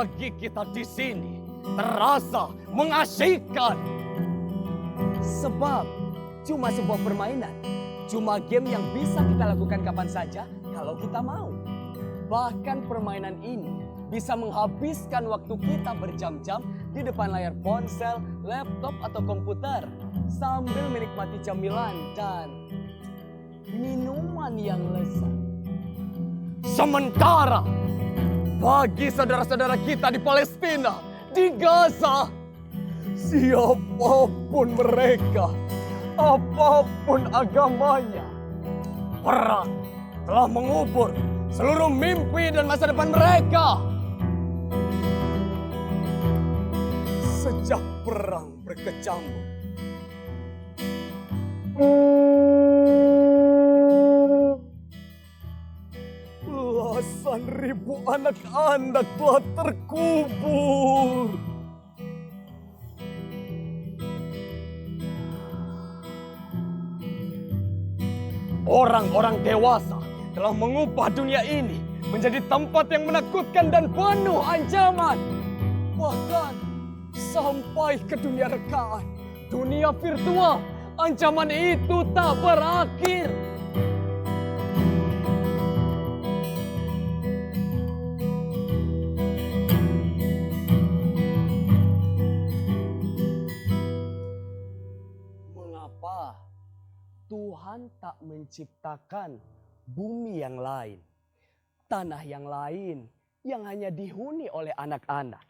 bagi kita di sini terasa mengasyikkan. Sebab cuma sebuah permainan, cuma game yang bisa kita lakukan kapan saja kalau kita mau. Bahkan permainan ini bisa menghabiskan waktu kita berjam-jam di depan layar ponsel, laptop, atau komputer sambil menikmati camilan dan minuman yang lezat. Sementara bagi saudara-saudara kita di Palestina, di Gaza, siapapun mereka, apapun agamanya, perang telah mengubur seluruh mimpi dan masa depan mereka. Sejak perang berkecamuk, belasan ribu anak-anak telah terkubur. Orang-orang dewasa telah mengubah dunia ini menjadi tempat yang menakutkan dan penuh ancaman. Bahkan sampai ke dunia rekaan, dunia virtual, ancaman itu tak berakhir. Mengapa Tuhan tak menciptakan bumi yang lain, tanah yang lain yang hanya dihuni oleh anak-anak,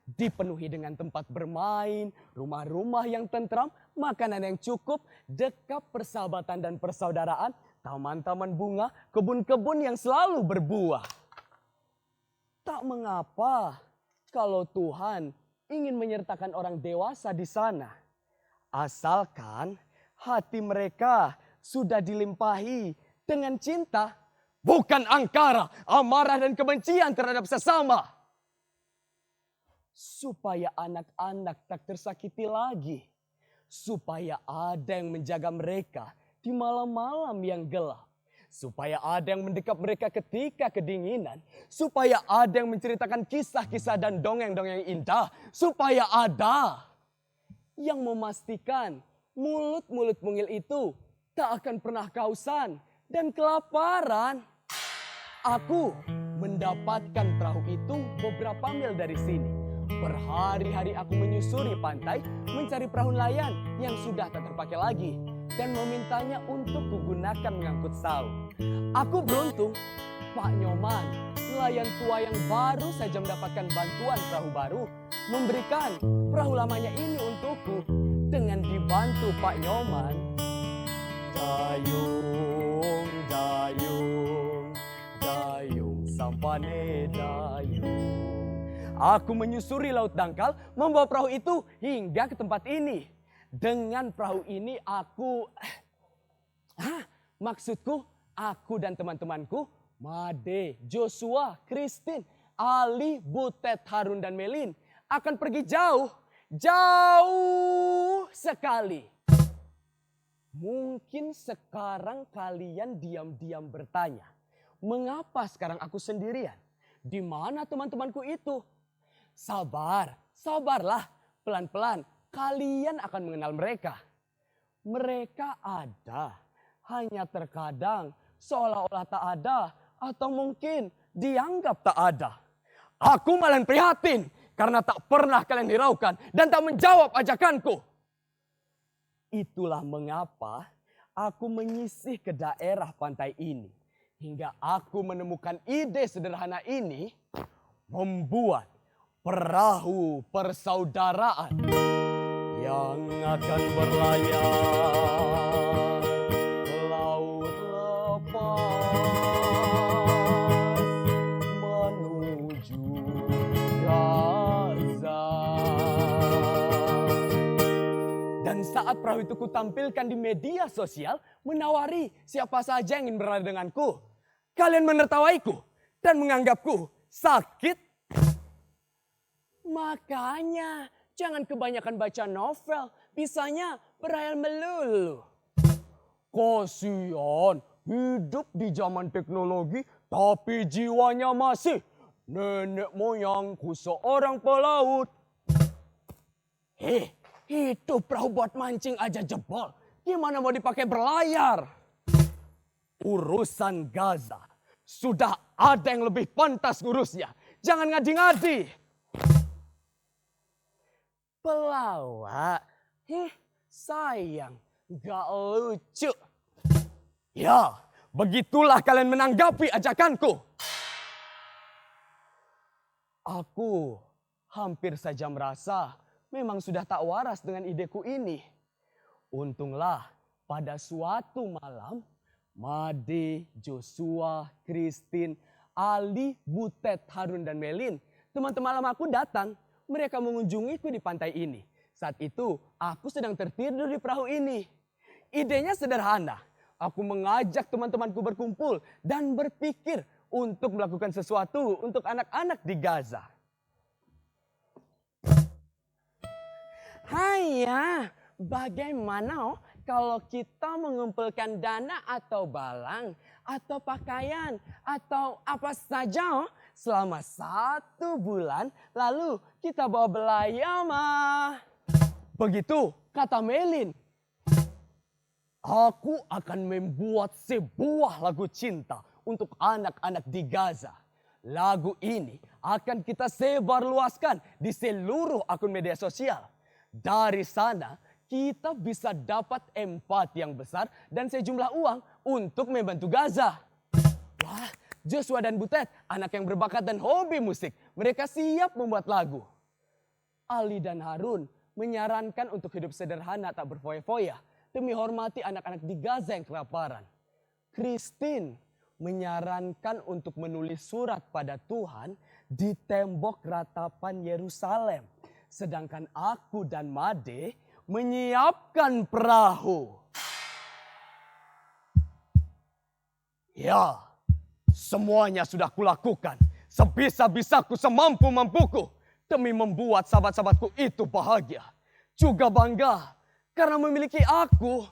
dipenuhi dengan tempat bermain, rumah-rumah yang tentram, makanan yang cukup, dekat persahabatan dan persaudaraan, taman-taman bunga, kebun-kebun yang selalu berbuah. Tak mengapa kalau Tuhan ingin menyertakan orang dewasa di sana, asalkan hati mereka sudah dilimpahi dengan cinta, bukan angkara, amarah dan kebencian terhadap sesama. Supaya anak-anak tak tersakiti lagi. Supaya ada yang menjaga mereka di malam-malam yang gelap. Supaya ada yang mendekap mereka ketika kedinginan. Supaya ada yang menceritakan kisah-kisah dan dongeng-dongeng indah. Supaya ada yang memastikan mulut-mulut mungil itu tak akan pernah kehausan dan kelaparan. Aku mendapatkan perahu itu beberapa mil dari sini. Berhari-hari aku menyusuri pantai mencari perahu nelayan yang sudah tak terpakai lagi dan memintanya untuk kugunakan mengangkut saus. Aku beruntung, Pak Nyoman, nelayan tua yang baru saja mendapatkan bantuan perahu baru, memberikan perahu lamanya ini untukku. Dengan dibantu Pak Nyoman, dayung, dayung, dayung, sampane dayung. Aku menyusuri laut dangkal, membawa perahu itu hingga ke tempat ini. Dengan perahu ini maksudku aku dan teman-temanku, Made, Joshua, Christine, Ali, Butet, Harun, dan Melin akan pergi jauh sekali. Mungkin sekarang kalian diam-diam bertanya, mengapa sekarang aku sendirian? Di mana teman-temanku itu? Sabarlah, pelan-pelan kalian akan mengenal mereka. Mereka ada, hanya terkadang seolah-olah tak ada, atau mungkin dianggap tak ada. Aku malah prihatin karena tak pernah kalian hiraukan dan tak menjawab ajakanku. Itulah mengapa aku menyisih ke daerah pantai ini. Hingga aku menemukan ide sederhana ini, membuat perahu persaudaraan yang akan berlayar ke laut lepas menuju Gaza. Dan saat perahu itu kutampilkan di media sosial, menawari siapa saja yang ingin berlayar denganku. Kalian menertawaiku dan menganggapku sakit. Makanya jangan kebanyakan baca novel, bisanya berhayal melulu. Kasihan, hidup di zaman teknologi tapi jiwanya masih Nenek moyangku seorang pelaut. Itu perahu buat mancing aja jebol. Gimana mau dipakai berlayar? Urusan Gaza. Sudah ada yang lebih pantas ngurusnya. Jangan ngadi-ngadi. Pelawak. Sayang. Gak lucu. Ya, begitulah kalian menanggapi ajakanku. Aku hampir saja merasa memang sudah tak waras dengan ideku ini. Untunglah pada suatu malam, Made, Joshua, Christine, Ali, Butet, Harun, dan Melin, teman-teman lamaku datang. Mereka mengunjungiku di pantai ini. Saat itu aku sedang tertidur di perahu ini. Idenya sederhana. Aku mengajak teman-temanku berkumpul dan berpikir untuk melakukan sesuatu untuk anak-anak di Gaza. Haya, bagaimana kalau kita mengumpulkan dana atau balang atau pakaian atau apa saja selama 1 bulan lalu kita bawa belayar mah. Begitu kata Melin. Aku akan membuat sebuah lagu cinta untuk anak-anak di Gaza. Lagu ini akan kita sebarluaskan di seluruh akun media sosial. Dari sana kita bisa dapat empati yang besar dan sejumlah uang untuk membantu Gaza. Wah, Joshua dan Butet, anak yang berbakat dan hobi musik, mereka siap membuat lagu. Ali dan Harun menyarankan untuk hidup sederhana tak berfoya-foya demi hormati anak-anak di Gaza yang kelaparan. Christine menyarankan untuk menulis surat pada Tuhan di tembok ratapan Yerusalem. Sedangkan aku dan Made menyiapkan perahu. Ya, semuanya sudah kulakukan. Sebisa-bisaku, semampu-mampuku. Demi membuat sahabat-sahabatku itu bahagia. Juga bangga karena memiliki aku.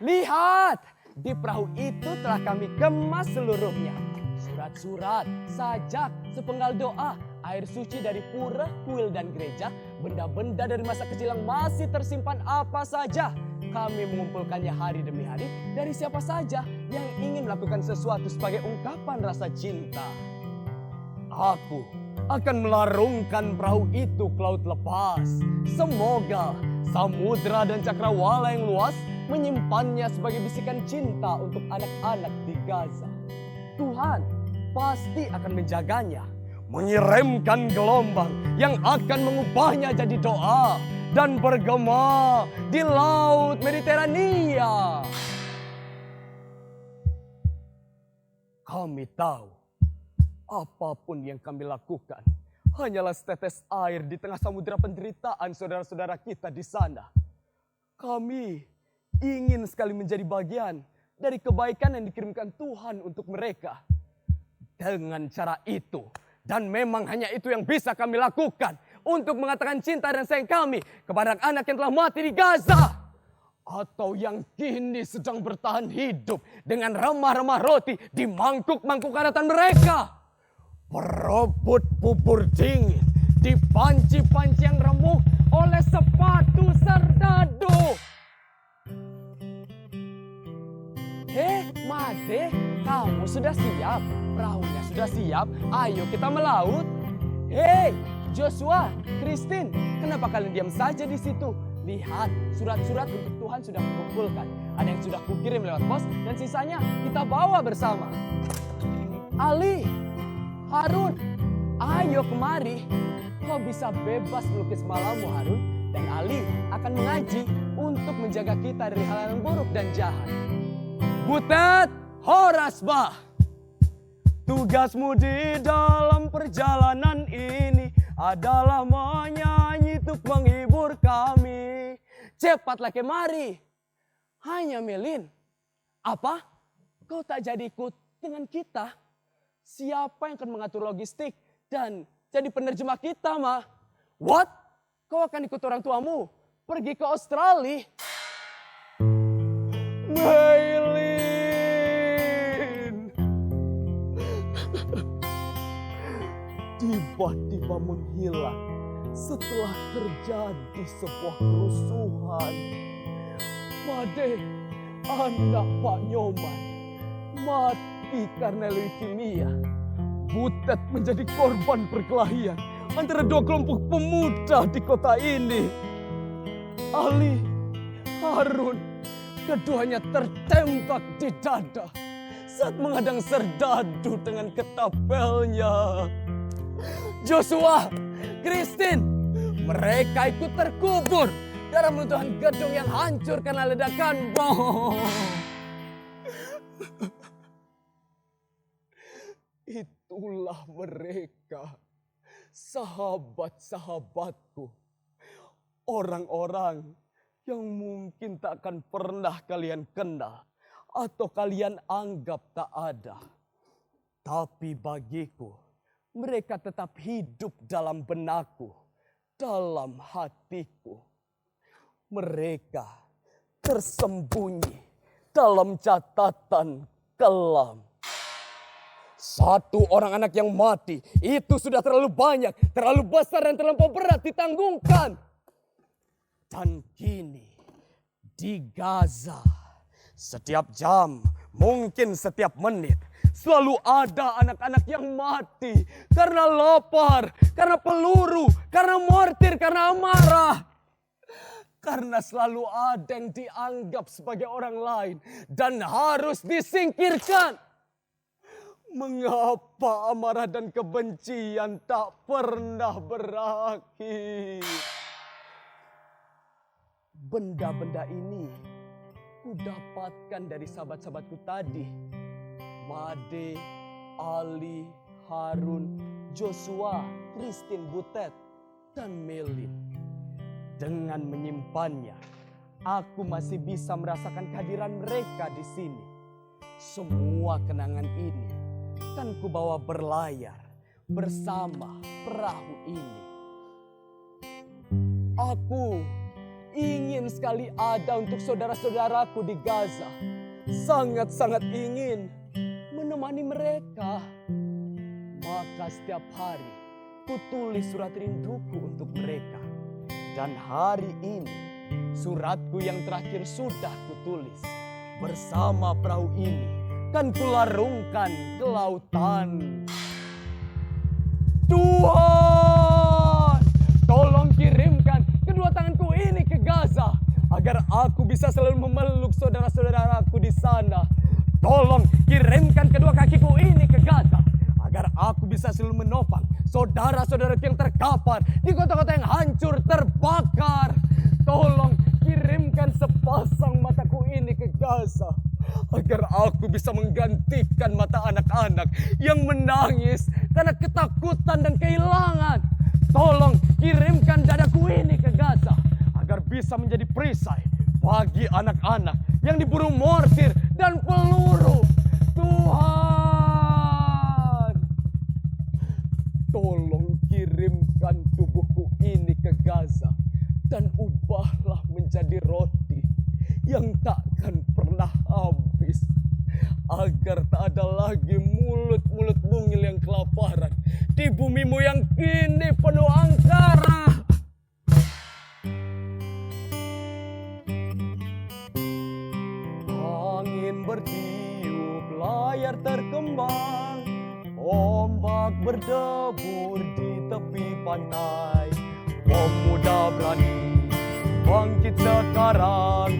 Lihat, di perahu itu telah kami kemas seluruhnya. Surat-surat, sajak, sepenggal doa, air suci dari pura, kuil dan gereja, benda-benda dari masa kecil yang masih tersimpan apa saja. Kami mengumpulkannya hari demi hari dari siapa saja yang ingin melakukan sesuatu sebagai ungkapan rasa cinta. Aku akan melarungkan perahu itu ke laut lepas. Semoga samudra dan cakrawala yang luas menyimpannya sebagai bisikan cinta untuk anak-anak di Gaza. Tuhan pasti akan menjaganya, mengirimkan gelombang yang akan mengubahnya jadi doa dan bergema di laut Mediterania. Kami tahu apapun yang kami lakukan hanyalah setetes air di tengah samudera penderitaan saudara-saudara kita di sana. Kami ingin sekali menjadi bagian dari kebaikan yang dikirimkan Tuhan untuk mereka. Dengan cara itu, dan memang hanya itu yang bisa kami lakukan untuk mengatakan cinta dan sayang kami kepada anak-anak yang telah mati di Gaza. Atau yang kini sedang bertahan hidup dengan remah-remah roti di mangkuk-mangkuk karatan mereka. Berebut bubur dingin di panci-panci yang remuk oleh sepatu serdadu. Made, kamu sudah siap? Perahunya sudah siap? Ayo kita melaut. Hei, Joshua, Christine, kenapa kalian diam saja di situ? Lihat, surat-surat untuk Tuhan sudah kukumpulkan. Ada yang sudah kukirim lewat pos dan sisanya kita bawa bersama. Ali, Harun, ayo kemari. Kau bisa bebas melukis malammu, Harun. Dan Ali akan mengaji untuk menjaga kita dari hal yang buruk dan jahat. Butet, Horasbah, tugasmu di dalam perjalanan ini adalah menyanyi untuk menghibur kami. Cepatlah kemari. Hanya Melin. Apa? Kau tak jadi ikut dengan kita? Siapa yang akan mengatur logistik dan jadi penerjemah kita, mah? What? Kau akan ikut orang tuamu pergi ke Australia? Melin. tiba-tiba menghilang setelah terjadi sebuah kerusuhan. Made, anak Pak Nyoman, mati karena leukemia. Butet menjadi korban perkelahian antara dua kelompok pemuda di kota ini. Ali, Harun, keduanya tertembak di dada saat menghadang serdadu dengan ketapelnya. Joshua, Christine, mereka ikut terkubur dalam runtuhan gedung yang hancur karena ledakan bom. Itulah mereka, sahabat-sahabatku. Orang-orang yang mungkin tak akan pernah kalian kenal atau kalian anggap tak ada. Tapi bagiku, mereka tetap hidup dalam benakku, dalam hatiku. Mereka tersembunyi dalam catatan kelam. Satu orang anak yang mati itu sudah terlalu banyak, terlalu besar dan terlalu berat ditanggungkan. Dan kini di Gaza, setiap jam, mungkin setiap menit, selalu ada anak-anak yang mati karena lapar, karena peluru, karena mortir, karena amarah. Karena selalu ada yang dianggap sebagai orang lain dan harus disingkirkan. Mengapa amarah dan kebencian tak pernah berakhir? Benda-benda ini kudapatkan dari sahabat-sahabatku tadi. Made, Ali, Harun, Joshua, Christine, Butet, dan Melin. Dengan menyimpannya, aku masih bisa merasakan kehadiran mereka di sini. Semua kenangan ini kan kubawa berlayar bersama perahu ini. Aku ingin sekali ada untuk saudara-saudaraku di Gaza. Sangat-sangat ingin menemani mereka. Maka setiap hari kutulis surat rinduku untuk mereka. Dan hari ini suratku yang terakhir sudah kutulis. Bersama perahu ini kan kularungkan ke lautan. Tuhan, tolong kirimkan kedua tanganku ini ke Gaza agar aku bisa selalu memeluk saudara-saudaraku di sana. Tolong kirimkan kedua kakiku ini ke Gaza agar aku bisa selalu menopang saudara-saudaraku yang terkapar di kota-kota yang hancur terbakar. Tolong kirimkan sepasang mataku ini ke Gaza agar aku bisa menggantikan mata anak-anak yang menangis karena ketakutan dan kehilangan. Tolong kirimkan dadaku ini ke Gaza agar bisa menjadi perisai bagi anak-anak yang diburu mortir dan peluru. Tuhan, tolong kirimkan tubuhku ini ke Gaza dan ubahlah menjadi roti yang takkan pernah habis, agar tak ada lagi mulut-mulut mungil yang kelaparan di bumimu yang kini penuh angkara. Angin bertiup, layar terkembang, ombak berdebur di tepi pantai. Pemuda berani bangkit sekarang,